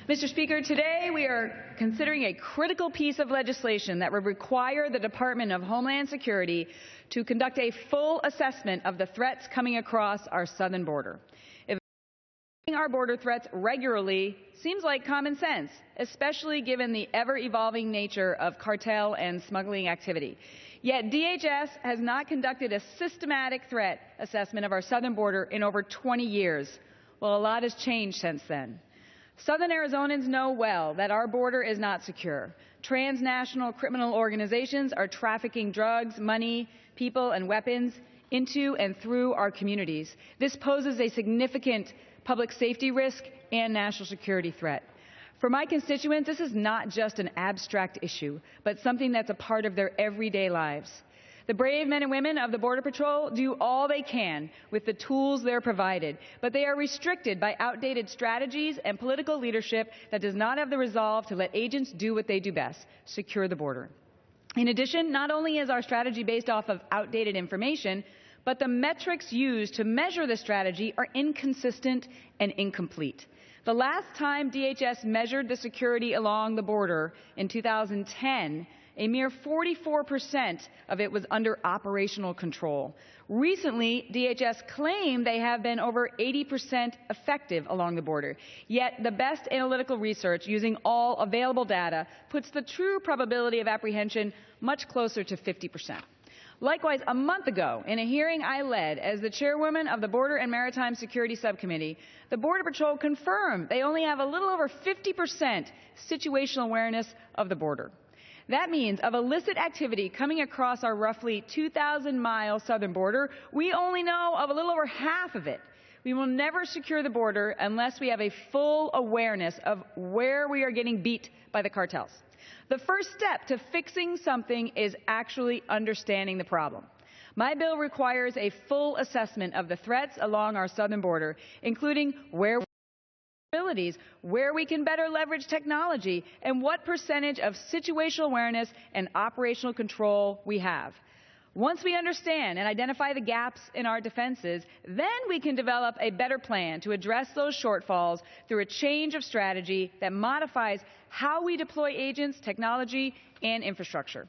Mr. Speaker, today we are considering a critical piece of legislation that would require the Department of Homeland Security to conduct a full assessment of the threats coming across our southern border. Evaluating our border threats regularly seems like common sense, especially given the ever-evolving nature of cartel and smuggling activity. Yet DHS has not conducted a systematic threat assessment of our southern border in over 20 years. Well, a lot has changed since then. Southern Arizonans know well that our border is not secure. Transnational criminal organizations are trafficking drugs, money, people, and weapons into and through our communities. This poses a significant public safety risk and national security threat. For my constituents, this is not just an abstract issue, but something that's a part of their everyday lives. The brave men and women of the Border Patrol do all they can with the tools they're provided, but they are restricted by outdated strategies and political leadership that does not have the resolve to let agents do what they do best, secure the border. In addition, not only is our strategy based off of outdated information, but the metrics used to measure the strategy are inconsistent and incomplete. The last time DHS measured the security along the border in 2010, a mere 44% of it was under operational control. Recently, DHS claimed they have been over 80% effective along the border. Yet the best analytical research using all available data puts the true probability of apprehension much closer to 50%. Likewise, a month ago, in a hearing I led as the chairwoman of the Border and Maritime Security Subcommittee, the Border Patrol confirmed they only have a little over 50% situational awareness of the border. That means of illicit activity coming across our roughly 2,000-mile southern border, we only know of a little over half of it. We will never secure the border unless we have a full awareness of where we are getting beat by the cartels. The first step to fixing something is actually understanding the problem. My bill requires a full assessment of the threats along our southern border, including where we can better leverage technology, and what percentage of situational awareness and operational control we have. Once we understand and identify the gaps in our defenses, then we can develop a better plan to address those shortfalls through a change of strategy that modifies how we deploy agents, technology, and infrastructure.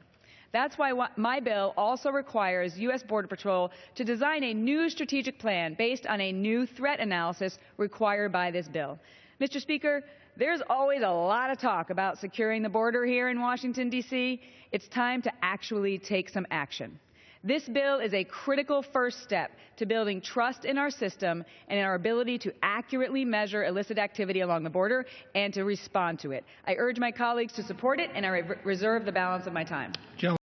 That's why my bill also requires U.S. Border Patrol to design a new strategic plan based on a new threat analysis required by this bill. Mr. Speaker, there's always a lot of talk about securing the border here in Washington, D.C. It's time to actually take some action. This bill is a critical first step to building trust in our system and in our ability to accurately measure illicit activity along the border and to respond to it. I urge my colleagues to support it, and I reserve the balance of my time.